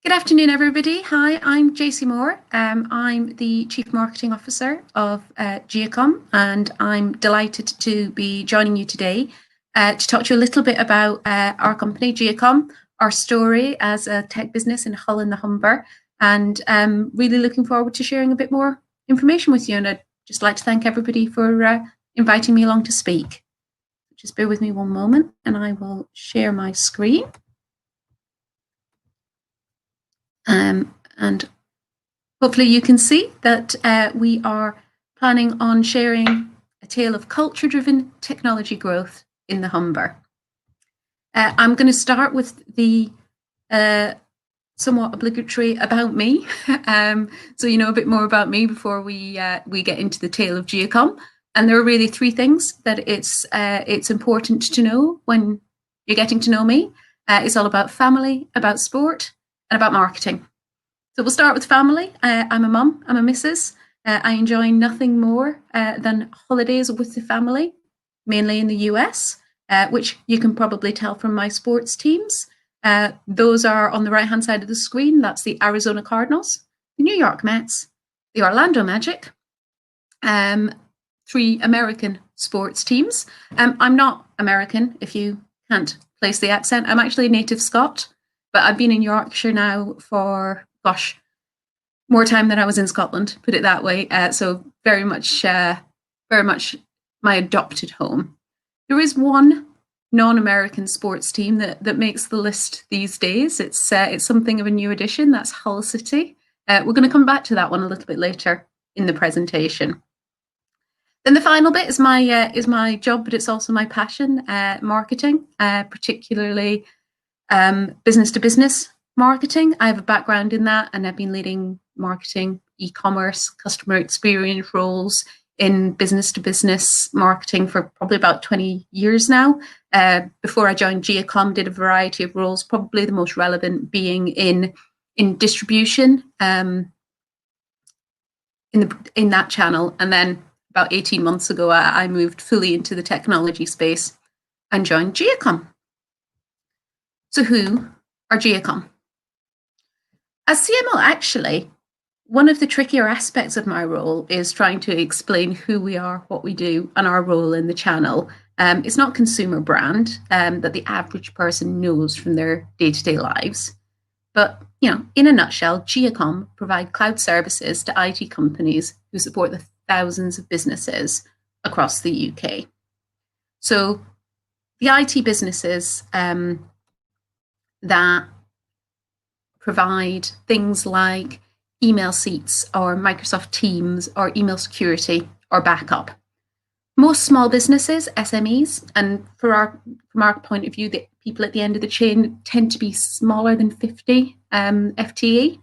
Good afternoon, everybody. Hi, I'm Jacey Moore. I'm the Chief Marketing Officer of Giacom, and I'm delighted to be joining you today to talk to you a little bit about our company, Giacom, our story as a tech business in Hull and the Humber, and really looking forward to sharing a bit more information with you. And I'd just like to thank everybody for inviting me along to speak. Just bear with me one moment, and I will share my screen. And hopefully you can see that we are planning on sharing a tale of culture-driven technology growth in the Humber. I'm going to start with the somewhat obligatory about me, so you know a bit more about me before we get into the tale of Giacom. And there are really three things that it's important to know when you're getting to know me. It's all about family, about sport, and about marketing. So we'll start with family. I'm a mum, I'm a missus. I enjoy nothing more than holidays with the family, mainly in the US, which you can probably tell from my sports teams. Those are on the right-hand side of the screen. That's the Arizona Cardinals, the New York Mets, the Orlando Magic, three American sports teams. I'm not American, if you can't place the accent. I'm actually a native Scot, but I've been in Yorkshire now for, gosh, more time than I was in Scotland, put it that way. So very much my adopted home. There is one non-American sports team that makes the list these days. It's something of a new addition. That's Hull City. We're going to come back to that one a little bit later in the presentation. Then the final bit is my job, but it's also my passion, marketing, particularly business to business marketing. I have a background in that, and I've been leading marketing, e-commerce, customer experience roles in business to business marketing for probably about 20 years now. Before I joined Giacom, did a variety of roles, probably the most relevant being in distribution in that channel. And then about 18 months ago, I moved fully into the technology space and joined Giacom. So who are Giacom? As CMO, actually, one of the trickier aspects of my role is trying to explain who we are, what we do, and our role in the channel. It's not consumer brand that the average person knows from their day-to-day lives. But, you know, in a nutshell, Giacom provide cloud services to IT companies who support the thousands of businesses across the UK. So the IT businesses that provide things like email seats or Microsoft Teams or email security or backup. Most small businesses, SMEs, and from our point of view, the people at the end of the chain tend to be smaller than 50 FTE.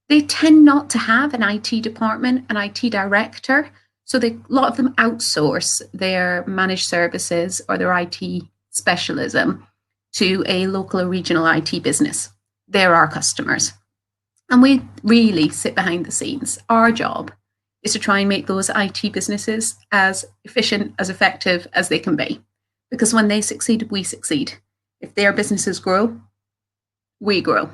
They tend not to have an IT department, an IT director, so a lot of them outsource their managed services or their IT specialism to a local or regional IT business. They're our customers. And we really sit behind the scenes. Our job is to try and make those IT businesses as efficient, as effective as they can be. Because when they succeed, we succeed. If their businesses grow, we grow.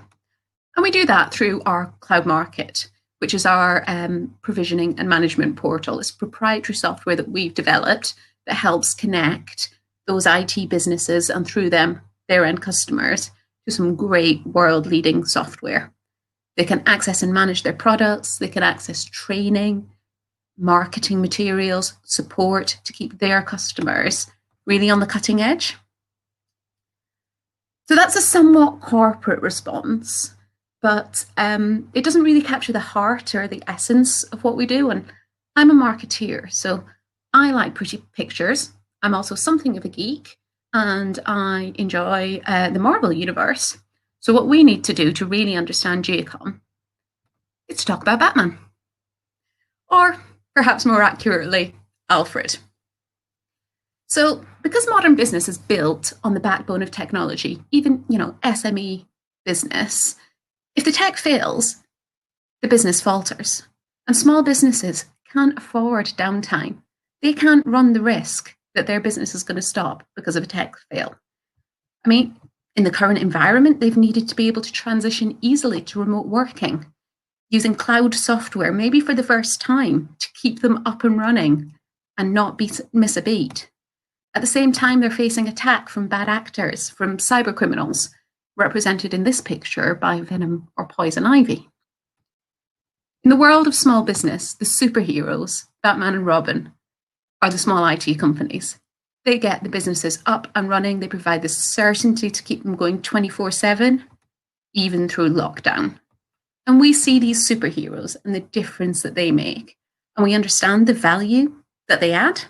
And we do that through our cloud market, which is our provisioning and management portal. It's proprietary software that we've developed that helps connect those IT businesses and through them, their end customers, to some great world-leading software. They can access and manage their products. They can access training, marketing materials, support to keep their customers really on the cutting edge. So that's a somewhat corporate response, but it doesn't really capture the heart or the essence of what we do. And I'm a marketeer, so I like pretty pictures. I'm also something of a geek, and I enjoy the Marvel universe. So what we need to do to really understand Giacom is to talk about Batman. Or perhaps more accurately, Alfred. So because modern business is built on the backbone of technology, even, SME business, if the tech fails, the business falters. And small businesses can't afford downtime. They can't run the risk that their business is going to stop because of a tech fail. I mean, In the current environment, they've needed to be able to transition easily to remote working, using cloud software, maybe for the first time, to keep them up and running and not miss a beat. At the same time, they're facing attack from bad actors, from cyber criminals, represented in this picture by Venom or Poison Ivy. In the world of small business, the superheroes, Batman and Robin, are the small IT companies. They get the businesses up and running. They provide the certainty to keep them going 24/7, even through lockdown. And we see these superheroes and the difference that they make. And we understand the value that they add.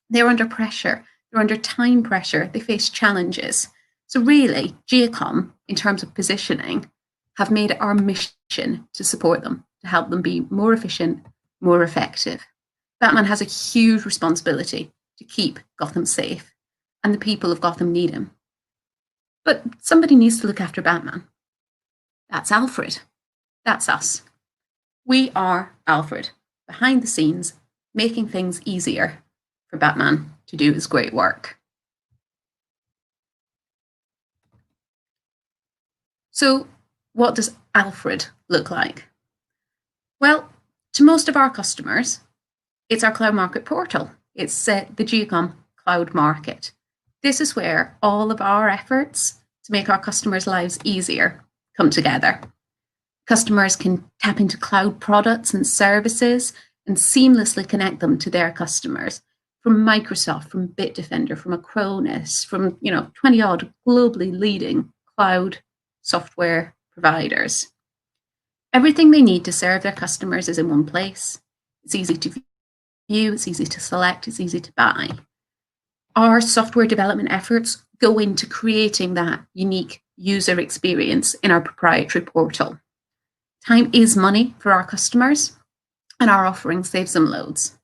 They're under pressure. They're under time pressure. They face challenges. So really, Giacom, in terms of positioning, have made it our mission to support them, to help them be more efficient, more effective. Batman has a huge responsibility to keep Gotham safe, and the people of Gotham need him. But somebody needs to look after Batman. That's Alfred. That's us. We are Alfred, behind the scenes, making things easier for Batman to do his great work. So, what does Alfred look like? Well, to most of our customers, it's our cloud market portal. It's the Giacom Cloud Market. This is where all of our efforts to make our customers' lives easier come together. Customers can tap into cloud products and services and seamlessly connect them to their customers from Microsoft, from Bitdefender, from Acronis, from 20-odd globally leading cloud software providers. Everything they need to serve their customers is in one place. It's easy to view, it's easy to select, it's easy to buy. Our software development efforts go into creating that unique user experience in our proprietary portal. Time is money for our customers, and our offering saves them loads.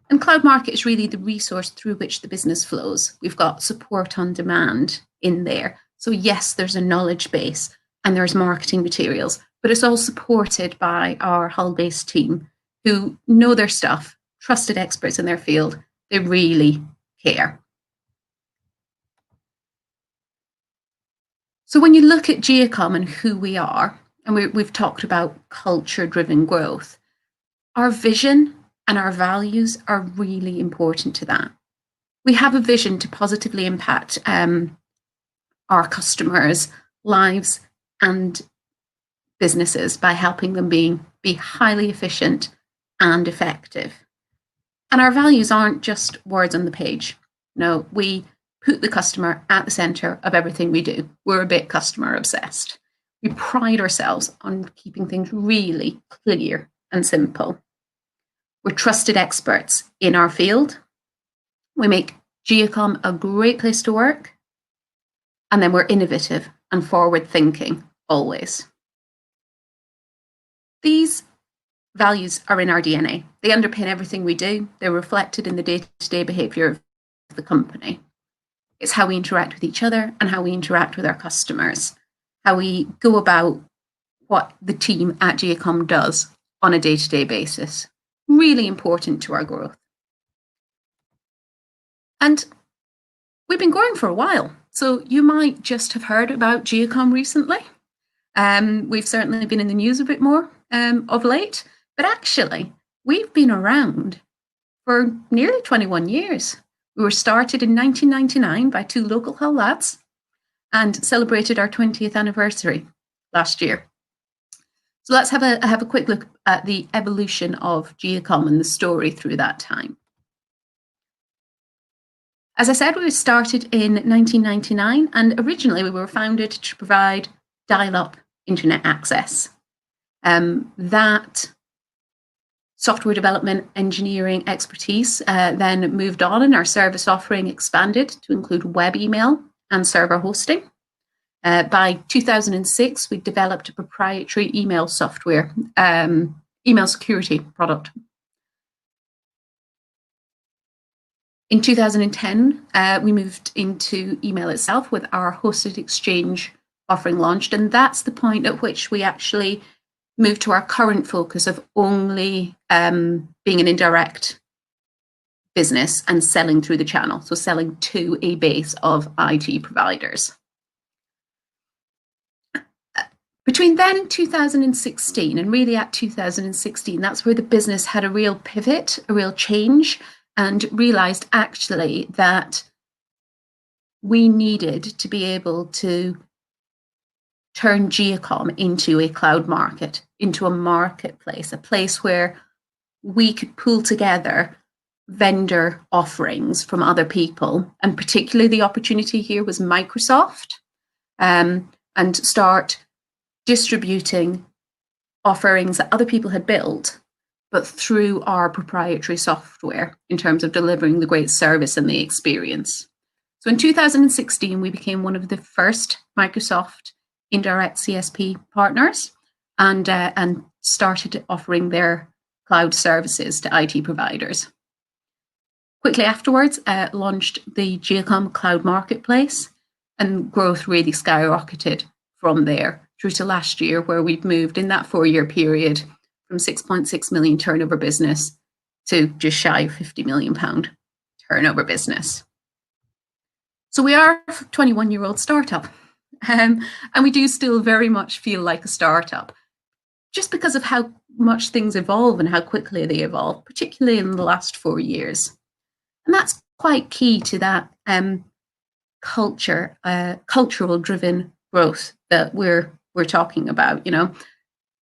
And Cloud Market is really the resource through which the business flows. We've got support on demand in there. So yes, there's a knowledge base and there's marketing materials, but it's all supported by our Hull-based team who know their stuff, trusted experts in their field. They really care. So when you look at Giacom and who we are, and we've talked about culture-driven growth, our vision and our values are really important to that. We have a vision to positively impact our customers' lives and businesses by helping them be highly efficient and effective. And our values aren't just words on the page. No, we put the customer at the center of everything we do. We're a bit customer obsessed. We pride ourselves on keeping things really clear and simple. We're trusted experts in our field. We make Giacom a great place to work. And then we're innovative and forward thinking always. These values are in our DNA. They underpin everything we do. They're reflected in the day-to-day behavior of the company. It's how we interact with each other and how we interact with our customers, how we go about what the team at Giacom does on a day-to-day basis. Really important to our growth. And we've been growing for a while, so you might just have heard about Giacom recently. We've certainly been in the news a bit more of late, but actually, we've been around for nearly 21 years. We were started in 1999 by two local Hull lads and celebrated our 20th anniversary last year. So let's have a quick look at the evolution of Giacom and the story through that time. As I said, we started in 1999, and originally we were founded to provide dial-up internet access. That software development engineering expertise then moved on, and our service offering expanded to include web email and server hosting. By 2006, we developed a proprietary email software, email security product. In 2010, we moved into email itself with our hosted exchange offering launched, and that's the point at which we actually moved to our current focus of only being an indirect business and selling through the channel, so selling to a base of IT providers. Between then and 2016, and really at 2016, that's where the business had a real pivot, a real change, and realized actually that we needed to be able to turn Giacom into a cloud market, into a marketplace, a place where we could pull together vendor offerings from other people. And particularly the opportunity here was Microsoft, and start distributing offerings that other people had built, but through our proprietary software in terms of delivering the great service and the experience. So in 2016, we became one of the first Microsoft indirect CSP partners and started offering their cloud services to IT providers. Quickly afterwards, launched the Giacom Cloud Marketplace, and growth really skyrocketed from there through to last year, where we've moved in that 4-year period from 6.6 million turnover business to just shy of £50 million turnover business. So we are a 21-year-old startup, and we do still very much feel like a startup, just because of how much things evolve and how quickly they evolve, particularly in the last 4 years. And that's quite key to that cultural-driven growth that we're talking about. You know,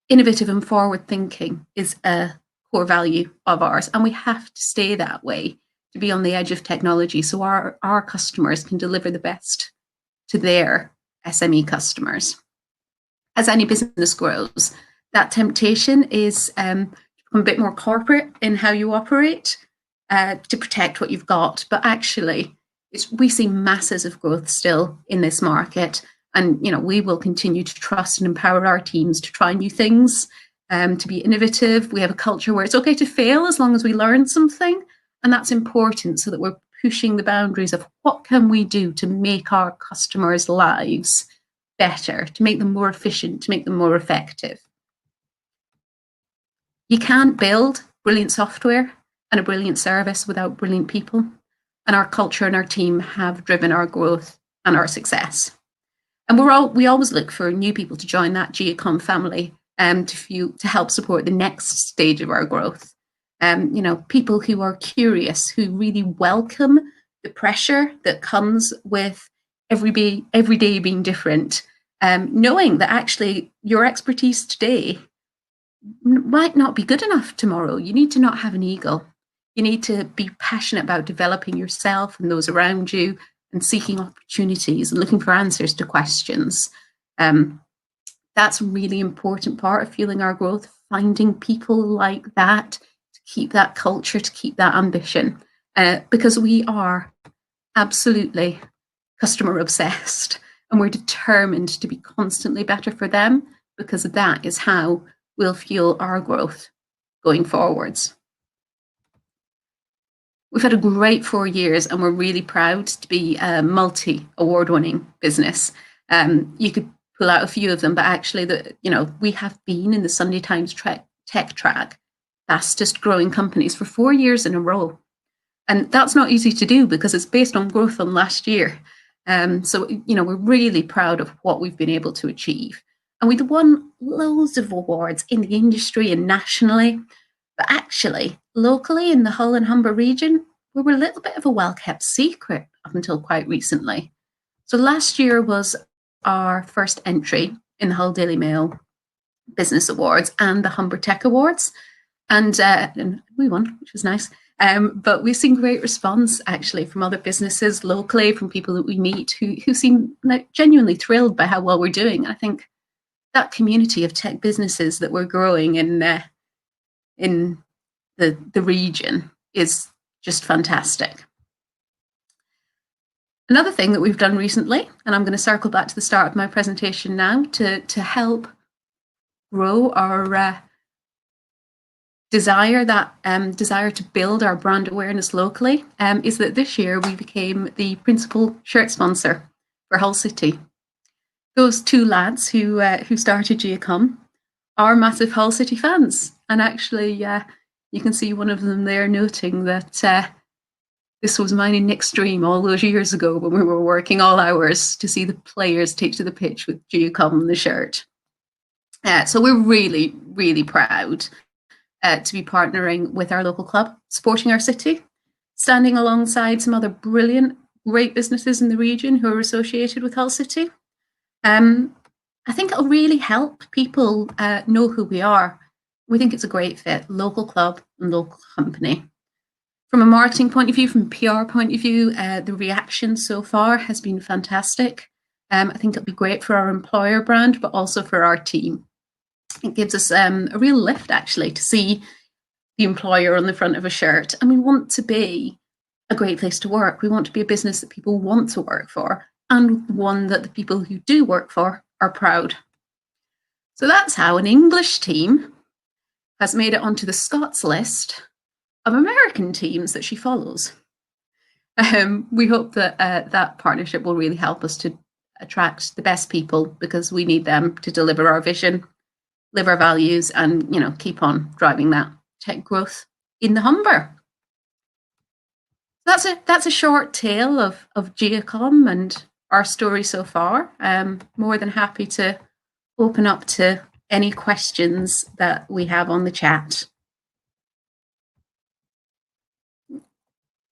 innovative and forward thinking is a core value of ours, and we have to stay that way to be on the edge of technology, so our customers can deliver the best to their SME customers. As any business grows, that temptation is to become a bit more corporate in how you operate, to protect what you've got. But actually, we see masses of growth still in this market. And we will continue to trust and empower our teams to try new things, to be innovative. We have a culture where it's okay to fail as long as we learn something. And that's important, so that we're pushing the boundaries of what can we do to make our customers' lives better, to make them more efficient, to make them more effective. You can't build brilliant software and a brilliant service without brilliant people. And our culture and our team have driven our growth and our success. And we always look for new people to join that Giacom family to help support the next stage of our growth. People who are curious, who really welcome the pressure that comes with every day being different, knowing that actually your expertise today might not be good enough tomorrow. You need to not have an ego. You need to be passionate about developing yourself and those around you, and seeking opportunities and looking for answers to questions. That's a really important part of fueling our growth, finding people like that to keep that culture, to keep that ambition, because we are absolutely customer obsessed, and we're determined to be constantly better for them, because that is how we'll fuel our growth going forwards. We've had a great 4 years, and we're really proud to be a multi-award-winning business. You could pull out a few of them, but actually, we have been in the Sunday Times Tech Track fastest growing companies for 4 years in a row. And that's not easy to do, because it's based on growth on last year. So we're really proud of what we've been able to achieve. And we've won loads of awards in the industry and nationally. But actually, locally in the Hull and Humber region, we were a little bit of a well-kept secret up until quite recently. So last year was our first entry in the Hull Daily Mail Business Awards and the Humber Tech Awards. And we won, which was nice. But we've seen great response, actually, from other businesses locally, from people that we meet who seem like genuinely thrilled by how well we're doing. I think that community of tech businesses that we're growing in the region is just fantastic. Another thing that we've done recently, and I'm going to circle back to the start of my presentation now to help grow our desire to build our brand awareness locally, is that this year we became the principal shirt sponsor for Hull City. Those two lads who started Giacom are massive Hull City fans, and actually you can see one of them there noting that This was mine and Nick's dream all those years ago when we were working all hours to see the players take to the pitch with Giacom on the shirt. So we're really, really proud to be partnering with our local club, supporting our city, standing alongside some other brilliant, great businesses in the region who are associated with Hull City. I think it'll really help people know who we are. We think it's a great fit, local club and local company. From a marketing point of view, from a PR point of view, the reaction so far has been fantastic. I think it'll be great for our employer brand, but also for our team. It gives us a real lift, actually, to see the employer on the front of a shirt. And we want to be a great place to work. We want to be a business that people want to work for, and one that the people who do work for are proud. So that's how an English team has made it onto the Scots list of American teams that she follows. We hope that that partnership will really help us to attract the best people, because we need them to deliver our vision, live our values, and keep on driving that tech growth in the Humber. That's a short tale of Giacom and our story so far. More than happy to open up to any questions that we have on the chat.